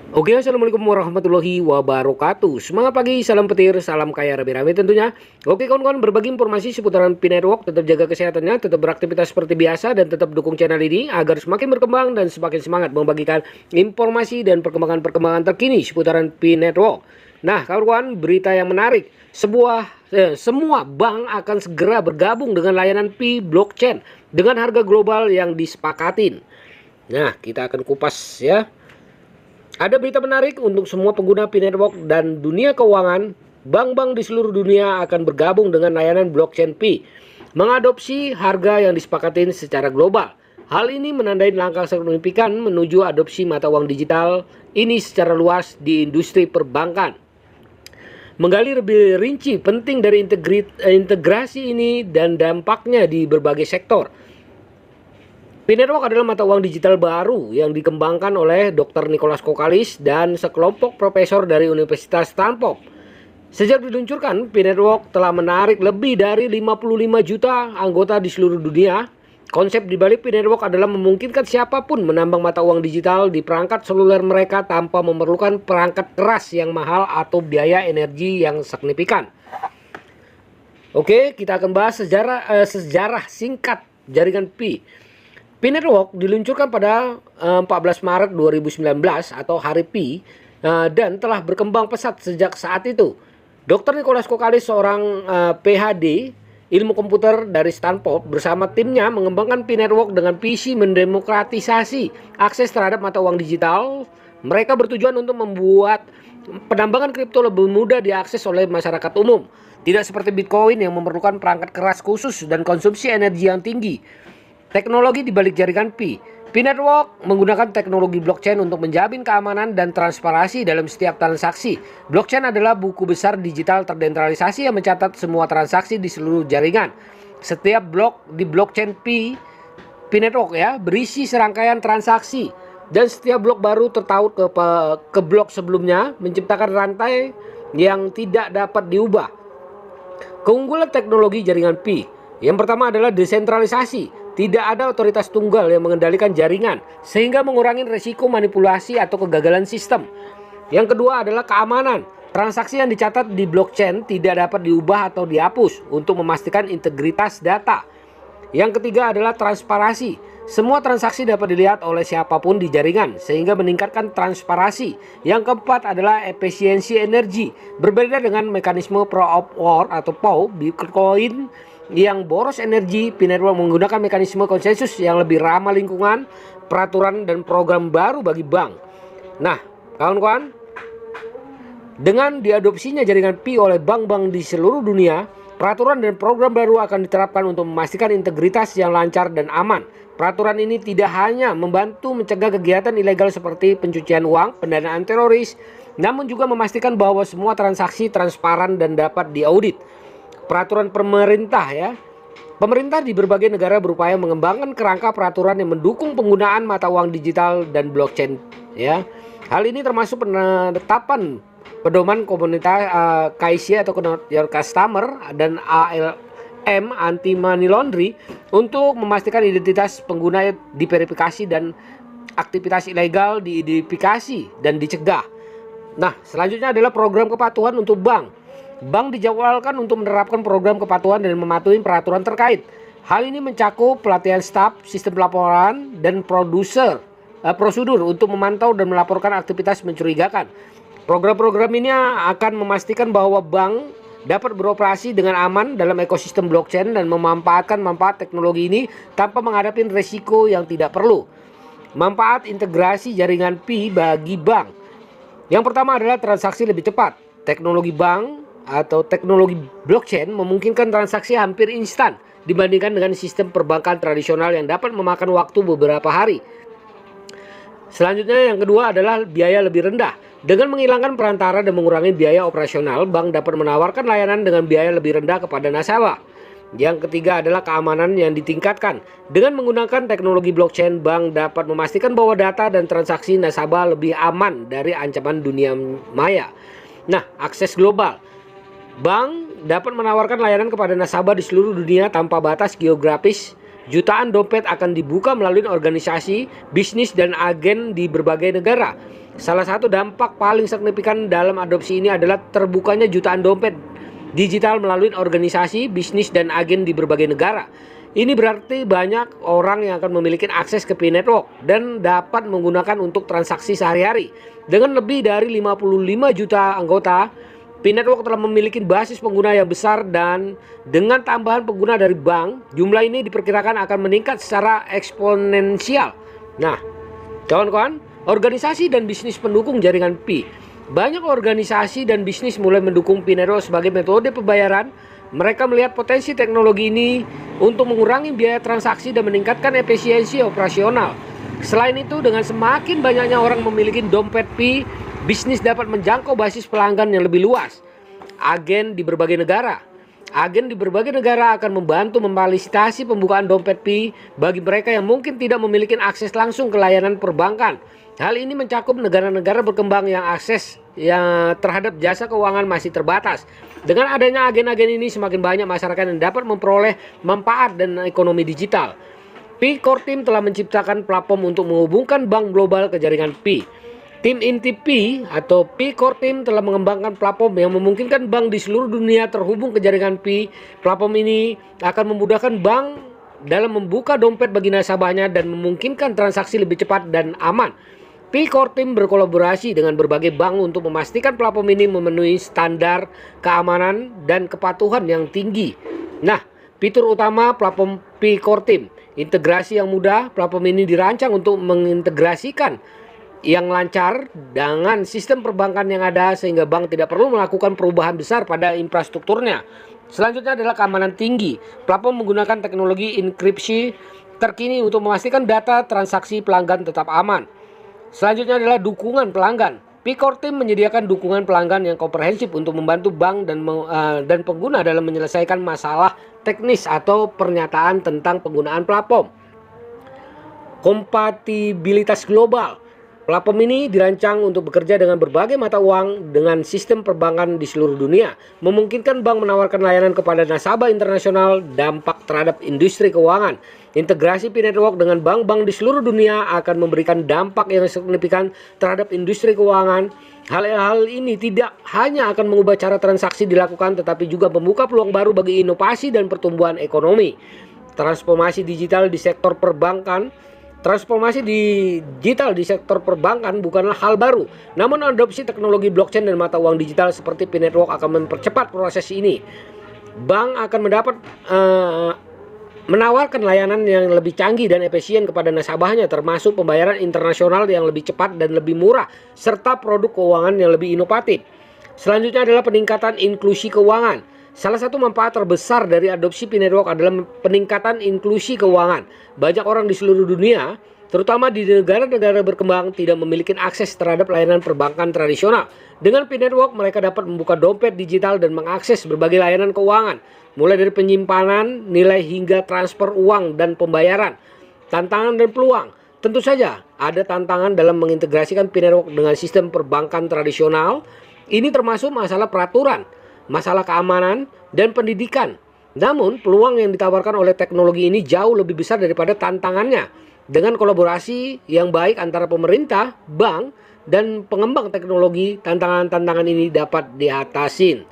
Oke, assalamualaikum warahmatullahi wabarakatuh. Semangat pagi, salam petir, salam kaya rame-rame tentunya. Oke kawan-kawan, berbagi informasi seputaran P-Network. Tetap jaga kesehatannya, tetap beraktivitas seperti biasa, dan tetap dukung channel ini agar semakin berkembang dan semakin semangat membagikan informasi dan perkembangan-perkembangan terkini seputaran P-Network. Nah kawan-kawan, berita yang menarik. Semua bank akan segera bergabung dengan layanan P blockchain dengan harga global yang disepakatin. Nah, kita akan kupas ya. Ada berita menarik untuk semua pengguna P-Network dan dunia keuangan. Bank-bank di seluruh dunia akan bergabung dengan layanan blockchain P, mengadopsi harga yang disepakatin secara global. Hal ini menandai langkah signifikan menuju adopsi mata uang digital ini secara luas di industri perbankan. Menggali lebih rinci penting dari integrasi ini dan dampaknya di berbagai sektor. P-Network adalah mata uang digital baru yang dikembangkan oleh Dr. Nicholas Kokalis dan sekelompok profesor dari Universitas Stanford. Sejak diluncurkan, P-Network telah menarik lebih dari 55 juta anggota di seluruh dunia. Konsep dibalik P-Network adalah memungkinkan siapapun menambang mata uang digital di perangkat seluler mereka tanpa memerlukan perangkat keras yang mahal atau biaya energi yang signifikan. Oke, kita akan bahas sejarah singkat jaringan P. P-Network diluncurkan pada 14 Maret 2019 atau Hari Pi dan telah berkembang pesat sejak saat itu. Dr. Nicholas Kokalis, seorang PhD ilmu komputer dari Stanford, bersama timnya mengembangkan P-Network dengan visi mendemokratisasi akses terhadap mata uang digital. Mereka bertujuan untuk membuat penambangan kripto lebih mudah diakses oleh masyarakat umum. Tidak seperti Bitcoin yang memerlukan perangkat keras khusus dan konsumsi energi yang tinggi. Teknologi di balik jaringan Pi. P-Network menggunakan teknologi blockchain untuk menjamin keamanan dan transparansi dalam setiap transaksi. Blockchain adalah buku besar digital terdesentralisasi yang mencatat semua transaksi di seluruh jaringan. Setiap blok di blockchain P-Network ya berisi serangkaian transaksi, dan setiap blok baru tertaut ke blok sebelumnya, menciptakan rantai yang tidak dapat diubah. Keunggulan teknologi jaringan Pi. Yang pertama adalah desentralisasi. Tidak ada otoritas tunggal yang mengendalikan jaringan, sehingga mengurangi risiko manipulasi atau kegagalan sistem. Yang kedua adalah keamanan. Transaksi yang dicatat di blockchain tidak dapat diubah atau dihapus untuk memastikan integritas data. Yang ketiga adalah transparansi. Semua transaksi dapat dilihat oleh siapapun di jaringan, sehingga meningkatkan transparansi. Yang keempat adalah efisiensi energi. Berbeda dengan mekanisme Proof of Work atau POW, Bitcoin yang boros energi, P-Network menggunakan mekanisme konsensus yang lebih ramah lingkungan, peraturan dan program baru bagi bank. Nah, kawan-kawan, dengan diadopsinya jaringan Pi oleh bank-bank di seluruh dunia, peraturan dan program baru akan diterapkan untuk memastikan integritas yang lancar dan aman. Peraturan ini tidak hanya membantu mencegah kegiatan ilegal seperti pencucian uang, pendanaan teroris, namun juga memastikan bahwa semua transaksi transparan dan dapat diaudit. Peraturan pemerintah ya. Pemerintah di berbagai negara berupaya mengembangkan kerangka peraturan yang mendukung penggunaan mata uang digital dan blockchain ya. Hal ini termasuk penetapan pedoman komunitas KYC atau Know Your Customer dan ALM anti money laundry untuk memastikan identitas pengguna diverifikasi dan aktivitas ilegal diidentifikasi dan dicegah. Nah, selanjutnya adalah program kepatuhan untuk bank. Bank dijadwalkan untuk menerapkan program kepatuhan dan mematuhi peraturan terkait. Hal ini mencakup pelatihan staf, sistem pelaporan, dan prosedur untuk memantau dan melaporkan aktivitas mencurigakan. Program-program ini akan memastikan bahwa bank dapat beroperasi dengan aman dalam ekosistem blockchain dan memanfaatkan manfaat teknologi ini tanpa menghadapi risiko yang tidak perlu. Manfaat integrasi jaringan Pi bagi bank. Yang pertama adalah transaksi lebih cepat. Teknologi bank atau teknologi blockchain memungkinkan transaksi hampir instan dibandingkan dengan sistem perbankan tradisional yang dapat memakan waktu beberapa hari. Selanjutnya yang kedua adalah biaya lebih rendah. Dengan menghilangkan perantara dan mengurangi biaya operasional, bank dapat menawarkan layanan dengan biaya lebih rendah kepada nasabah. Yang ketiga adalah keamanan yang ditingkatkan. Dengan menggunakan teknologi blockchain, bank dapat memastikan bahwa data dan transaksi nasabah lebih aman dari ancaman dunia maya. Nah, akses global. Bank dapat menawarkan layanan kepada nasabah di seluruh dunia tanpa batas geografis. Jutaan dompet akan dibuka melalui organisasi, bisnis, dan agen di berbagai negara. Salah satu dampak paling signifikan dalam adopsi ini adalah terbukanya jutaan dompet digital melalui organisasi, bisnis, dan agen di berbagai negara. Ini berarti banyak orang yang akan memiliki akses ke Pi Network dan dapat menggunakan untuk transaksi sehari-hari. Dengan lebih dari 55 juta anggota, Pi Network telah memiliki basis pengguna yang besar, dan dengan tambahan pengguna dari bank, jumlah ini diperkirakan akan meningkat secara eksponensial. Nah, kawan-kawan, organisasi dan bisnis pendukung jaringan Pi. Banyak organisasi dan bisnis mulai mendukung Pi Network sebagai metode pembayaran. Mereka melihat potensi teknologi ini untuk mengurangi biaya transaksi dan meningkatkan efisiensi operasional. Selain itu, dengan semakin banyaknya orang memiliki dompet Pi, bisnis dapat menjangkau basis pelanggan yang lebih luas. Agen di berbagai negara akan membantu memfasilitasi pembukaan dompet Pi bagi mereka yang mungkin tidak memiliki akses langsung ke layanan perbankan. Hal ini mencakup negara-negara berkembang yang akses terhadap jasa keuangan masih terbatas. Dengan adanya agen-agen ini, semakin banyak masyarakat yang dapat memperoleh manfaat dan ekonomi digital. Pi Core Team telah menciptakan platform untuk menghubungkan bank global ke jaringan Pi. Tim inti Pi atau Pi Core Team telah mengembangkan platform yang memungkinkan bank di seluruh dunia terhubung ke jaringan Pi. Platform ini akan memudahkan bank dalam membuka dompet bagi nasabahnya dan memungkinkan transaksi lebih cepat dan aman. Pi Core Team berkolaborasi dengan berbagai bank untuk memastikan platform ini memenuhi standar keamanan dan kepatuhan yang tinggi. Nah, fitur utama platform Pi Core Team, integrasi yang mudah. Platform ini dirancang untuk mengintegrasikan yang lancar dengan sistem perbankan yang ada, sehingga bank tidak perlu melakukan perubahan besar pada infrastrukturnya. Selanjutnya adalah keamanan tinggi. Platform menggunakan teknologi enkripsi terkini untuk memastikan data transaksi pelanggan tetap aman. Selanjutnya adalah dukungan pelanggan. Pi Core Team menyediakan dukungan pelanggan yang komprehensif untuk membantu bank dan pengguna dalam menyelesaikan masalah teknis atau pernyataan tentang penggunaan platform. Kompatibilitas global. Platform ini dirancang untuk bekerja dengan berbagai mata uang dengan sistem perbankan di seluruh dunia, memungkinkan bank menawarkan layanan kepada nasabah internasional. Dampak terhadap industri keuangan. Integrasi Pi Network dengan bank-bank di seluruh dunia akan memberikan dampak yang signifikan terhadap industri keuangan. Hal ini tidak hanya akan mengubah cara transaksi dilakukan, tetapi juga membuka peluang baru bagi inovasi dan pertumbuhan ekonomi. Transformasi digital di sektor perbankan. Transformasi digital di sektor perbankan bukanlah hal baru, namun adopsi teknologi blockchain dan mata uang digital seperti Pi Network akan mempercepat proses ini. Bank akan menawarkan layanan yang lebih canggih dan efisien kepada nasabahnya, termasuk pembayaran internasional yang lebih cepat dan lebih murah, serta produk keuangan yang lebih inovatif. Selanjutnya adalah peningkatan inklusi keuangan. Salah satu manfaat terbesar dari adopsi Pi Network adalah peningkatan inklusi keuangan. Banyak orang di seluruh dunia, terutama di negara-negara berkembang, tidak memiliki akses terhadap layanan perbankan tradisional. Dengan Pi Network, mereka dapat membuka dompet digital dan mengakses berbagai layanan keuangan, mulai dari penyimpanan nilai hingga transfer uang dan pembayaran. Tantangan dan peluang. Tentu saja ada tantangan dalam mengintegrasikan Pi Network dengan sistem perbankan tradisional. Ini termasuk masalah peraturan, masalah keamanan, dan pendidikan. Namun, peluang yang ditawarkan oleh teknologi ini jauh lebih besar daripada tantangannya. Dengan kolaborasi yang baik antara pemerintah, bank, dan pengembang teknologi, tantangan-tantangan ini dapat diatasin.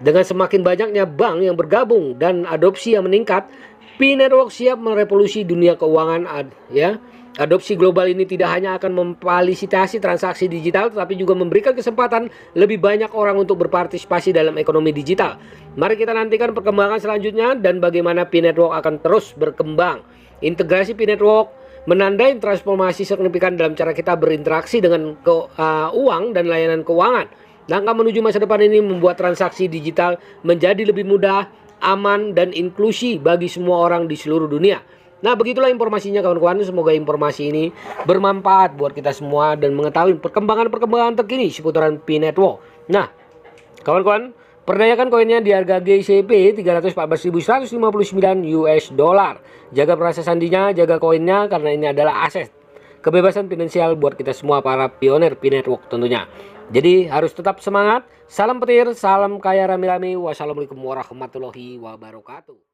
Dengan semakin banyaknya bank yang bergabung dan adopsi yang meningkat, Pi Network siap merevolusi dunia keuangan. Adopsi global ini tidak hanya akan memfasilitasi transaksi digital, tetapi juga memberikan kesempatan lebih banyak orang untuk berpartisipasi dalam ekonomi digital. Mari kita nantikan perkembangan selanjutnya dan bagaimana Pi Network akan terus berkembang. Integrasi Pi Network menandai transformasi signifikan dalam cara kita berinteraksi dengan uang dan layanan keuangan. Langkah menuju masa depan ini membuat transaksi digital menjadi lebih mudah, aman, dan inklusi bagi semua orang di seluruh dunia. Nah, begitulah informasinya kawan-kawan. Semoga informasi ini bermanfaat buat kita semua dan mengetahui perkembangan-perkembangan terkini seputaran Pi Network. Nah, kawan-kawan, perdayakan koinnya di harga GCP 314.159 US dollar. Jaga perasa sandinya, jaga koinnya karena ini adalah aset kebebasan finansial buat kita semua para pionir Pi Network tentunya. Jadi harus tetap semangat. Salam petir, salam kaya rame-rame. Wassalamualaikum warahmatullahi wabarakatuh.